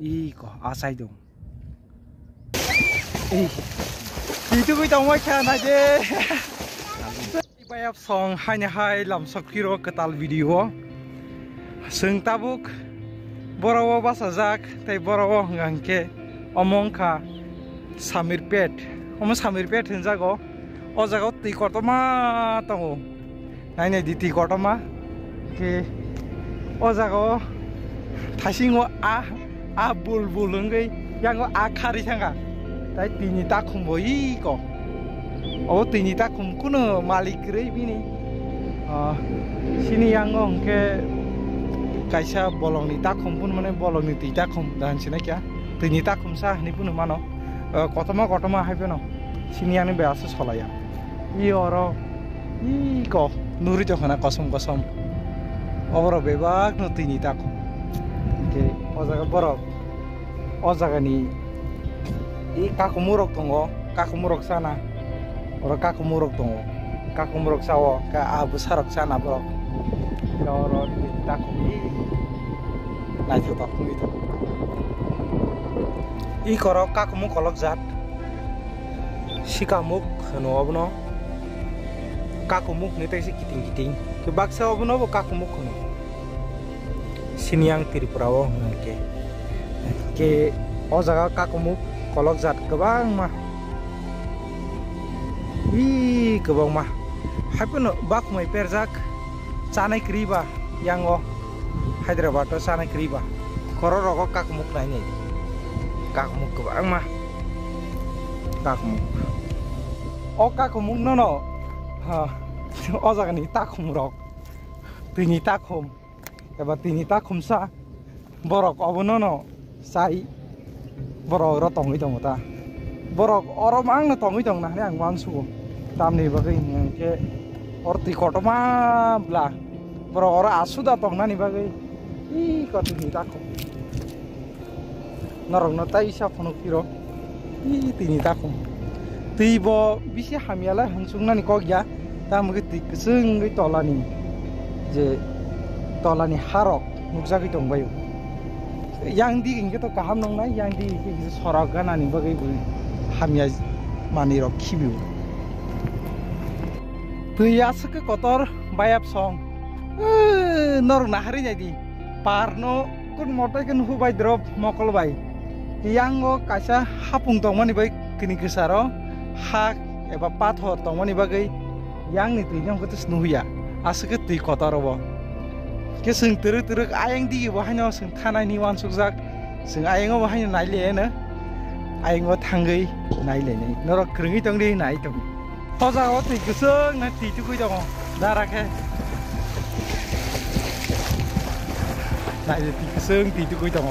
Iko asai dong. Itu kita mau cana je. Bayap song hanya hai lam sakiro ketal video. Seng tabuk borawo basajak tai borawo ngangke omongka Samirpet. Omo Samirpet henjago. O jago ti kortoma tongo. Naine di ti kortoma ke o jago tasingo a bulbul ngai yango a khari sanga. Tai tini takum boi ko. Oh tini takum kuno malik rei bini. Sini yango ke kaisa bolong ni takum pun mana bolong ni ti takum dan sini kya tini takum sah ni pun mano. Kotoma hai pun. Sini yang ni biasa sekolah ya. Oro ko nuri jokana kosong. Oro bebak no tini takum. Ke ojaga borok. Ojaga ni kaku murok tongo, kaku murok sana, orang kaku murok tongo, kaku murok sawo, ka abu sarok sana bro, orang kaku ni, naik tu tak itu. Korok kaku muk kolok zat, si kamuk no abno, kaku muk ni teh si kiting, kebak sawo abno bo kaku muk no, sini yang Tripurawo ke ojaga kaku muk kolok zat kebang mah kebang mah haipun bak mai perzak canai kriba yang Hyderabad to canai kriba koro rokok kakmuk nanya kakmuk kebang mah kakmuk kakmuk no ojagani takum rok tini takum eba tini takum sa borok obono sai borok rotong itu muta borok orang mang tong itu nah yang wansu tam nih bagai ke orti kotoma bla borok orang asu datang nani bagai kau tini takum norong nota isa ponuk kiro tini takum tibo bisa hamialah hansung nani kau ya tam gitu keseng gitu tolani je tolani harok nuksa gitu bayu yang di gitu kaham nong nai yang di soragan ani bagai hamya mani rok kibiu tu ya seke kotor bayap song nor nahari jadi parno kun motor kan hubai drop mokol bai yang go kasa hapung tong mani bai kini kesaro hak eba pathor tong mani bagai yang ni tu yang ketus nuhya aseke tu kotor bo ke seng teruk ayang di bahanya seng tanah ni wan sukzak seng ayang bahanya naile na ayang tanggai naile ni norok keringi tong di nai tong hoja oti keseng na ti tu kui tong darake naile ti keseng ti tu kui tong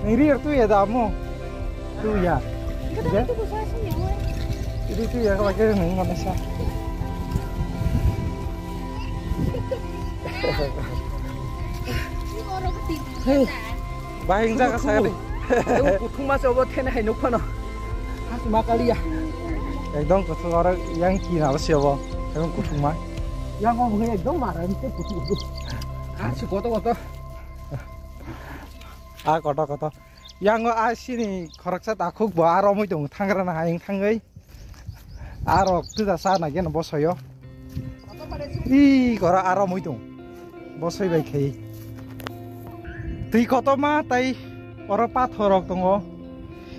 ni rir tu ya damo tu ya itu ya kalau kita nggak bisa bahing jaga saya deh. Kutung masih obat kena henuk pano. Kasih makali ya. Ekdom kutung orang yang kina apa siapa? Ekdom kutung mah. Yang ngomongnya ekdom marah itu kutung. Kasih kotor. Kotor. Yang sini koreksa takut bawa arom itu tanggaran hayang tanggai. Arok tu dah sana gen bosoyo. Kora arom itu. Bosoi baik hei. Ti kotoma tai orang pathorok tongo.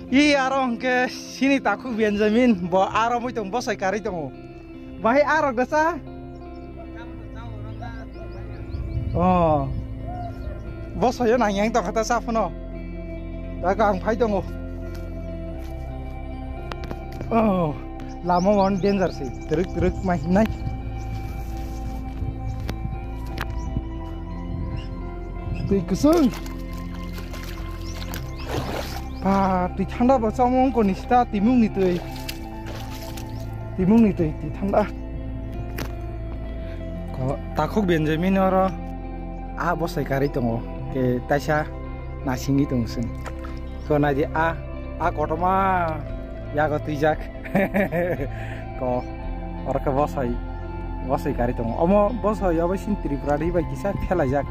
Arong ke sini takut Benjamin bo arom itu bosoi kari tongo. Bahai arok desa. Bosoyo nanyang tong kata safono. Dagang pai tongo. Lama wan danger sih. Teruk mah naik. Keseng, di tanda bahasa omong konista timung itu, di tanda. Kau takut Benjamin orang, bos saya kari tunggu, ke tasya nasingi tungsen. Kau nanti kotoma, ya kau tujak, kau orang ke bos saya, bosai gari dong omo boso yobo sin Tripura ri bai kisa khelajak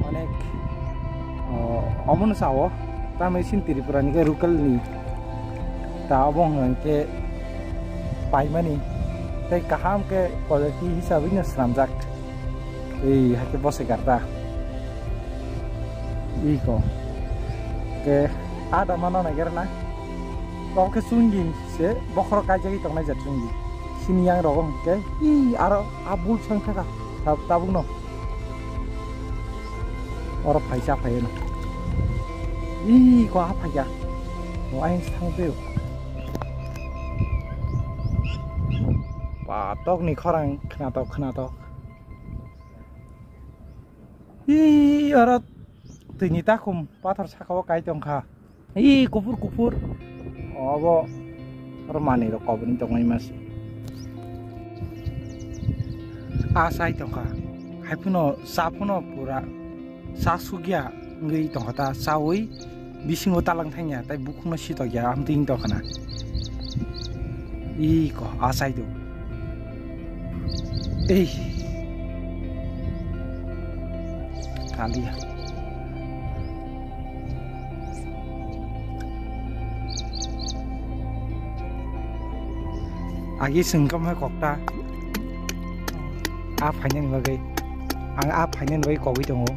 onek omo no sawo tamai sin Tripura ni ke rukal ni ta obong ke paimani tai kaham ke quality hisabe ni sramjak ei hake bosai garta iko ke ada mana nagerna kau ke sungi se bokro kaja itu nggak jat sungi sini yang rogong ke aro abul sangka tabung no orang paisa paye no kau apa ya mau aing sang patok nih orang kena tok orang ternyata kum patar sakawa kaitong ka kupur abo romani ro kobni tongai mas asai tongka haipuno sapuno pura sasugia ngai tongata sawi bisingo talang thanya tai bukhuno sito ya amting tokana ko asai do kali ya agi sengkam hai kokta ap hanyan bagai ang ap hanyan bagai kogi tongo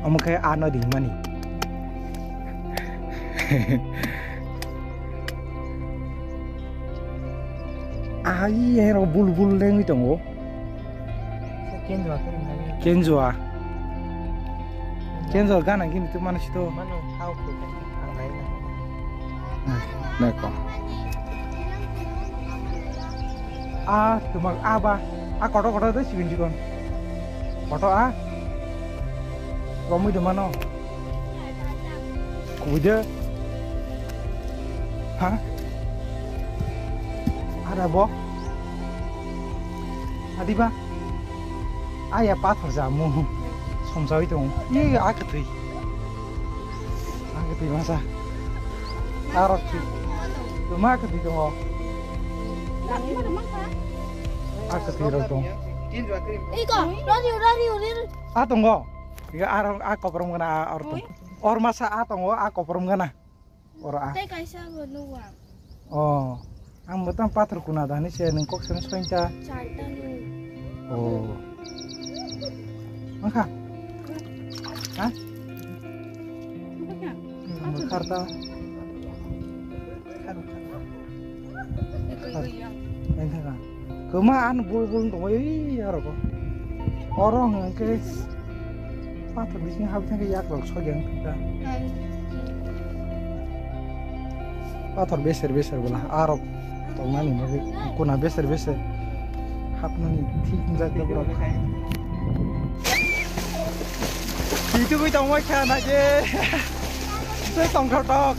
amukai ano ding mani ai ero bul leng tongo kenzo gana gini tu mana situ neko tumak ba koto tu sibin jikon koto romu di mana kuda ada bo adi ba ayah pathar jamu somsawi dong aketui masa arok cuma aketui dong aketui dong tunggu ya arok koperum kena or masa tunggu koperum kena ora oh ang betul pathar kuna dani saya nengkok sen soinca oh maka Karta kemaan bul tuh ya roko orang ke pathar di sini habisnya ke yak rok sogen pathar beser belah arok tuh mani kuna beser hapnani ঠিক জায়গা বড় itu gue tong mai kana je tôi tong thọ tọt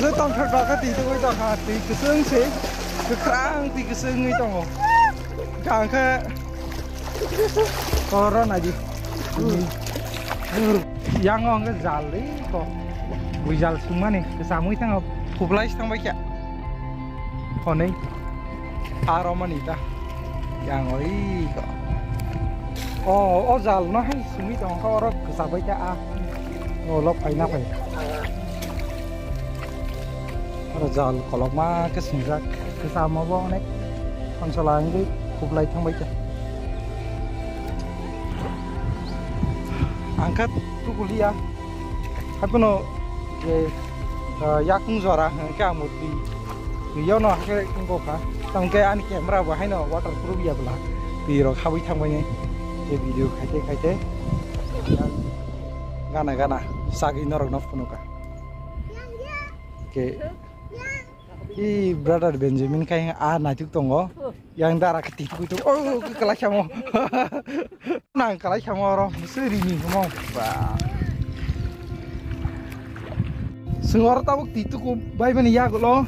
tôi tong thọ tọt cái tí tôi tong hạt tí cái xương xí cái khang tí cái xương người tong càng cái corona gì yang ngon cái jal đấy kok gue jal semua nih kesamui tang kublai tang baik ya koneng aroma nita yang kok oh jal nó hay sumi tong kau orang kesabai ya lo pai na pai jal kalau mah kesenjak kesama bong nek konsolan itu kublai tang baik ya angkat tuh kuliah apa no yakung zora ke amudi yo no ke ko ka tong ke an camera ba hai no waterproof ya bla tiro khawi thang bai ye video khaite gana sagi norok no puno ka ke i brother Benjamin kai na juk tongo yang dara ke tipu itu oh ke kelas mo nang kelas mo ro seri ni mo ba Sengor tabuk titu ku bai bani ya lo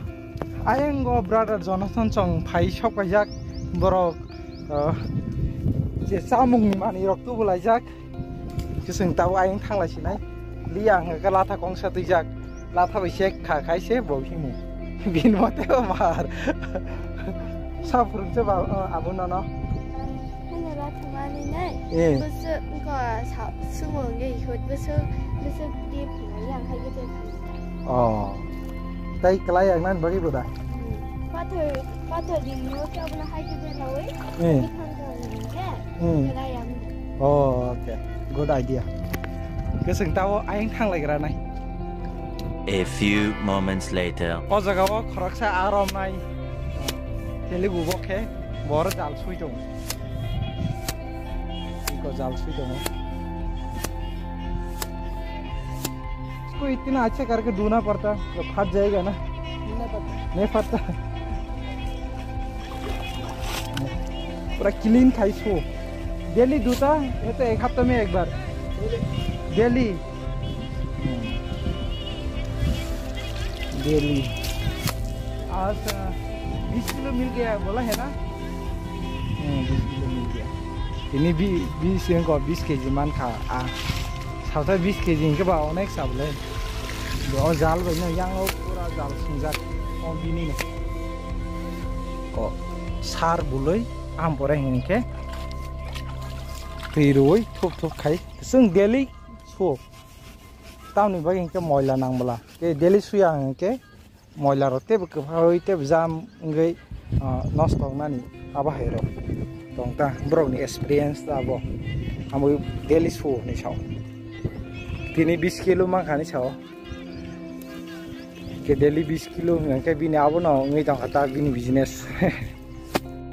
ayang go brother Jonathan chong phai shop ka jak borok je samung ni mani rok tu bulai jak Keseng tahu aing thangla sinai liang ke lata kongsa tujak lata besek khakai se bau himu bin mate mar saprung se ba abun no Hanya lata mani nai bese ko sumo nge ikut bese di yang hai gitu oh tai kelai yang nan bagi budak Father di New York abuna hai gitu lawe kelai yang oh okay good idea keseng tahu aing thang lagi ranai. A few moments later. O jaga o khraksa aram nai. Tele gubo khe bor jal sui dong. Iko jal sui dong. इसको इतना अच्छा करके धोना पड़ता तो फट जाएगा ना नहीं फटता पूरा क्लीन खाई सो डेली धोता ये तो एक हफ्ते में एक बार डेली आज 20 किलो मिल गया बोला है ना 20 किलो मिल गया ini 20 kg man kha सावथा 20 kg इनके बा अनेक साबले दो जाल बनो yang lo पूरा जाल sungjak on bini ne ko sar buloi am pore hinke piroi thop thop khai sung daily so tauni bagi hinke moila nangbala ke daily suya hinke moila rote be khaoite jam ngai nosto nani aba hero tongta bro ni experience ta bo amu daily so ni chao tini 20 kilo mang khani chao ke daily 20 kilo ngke bini abo no ngai tang khata bini business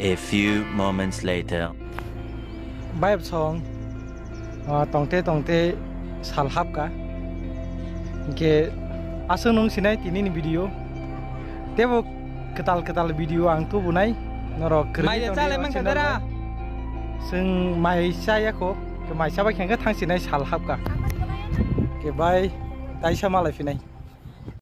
A few moments later. Bayab song tongte salhab ka ke asung sinai tini ni video tebo ketal video ang tu bunai noro mai chale mang kadara sung mai saya ko ke mai saba khanga thang sinai salhab ka ke bai tai sama lai finai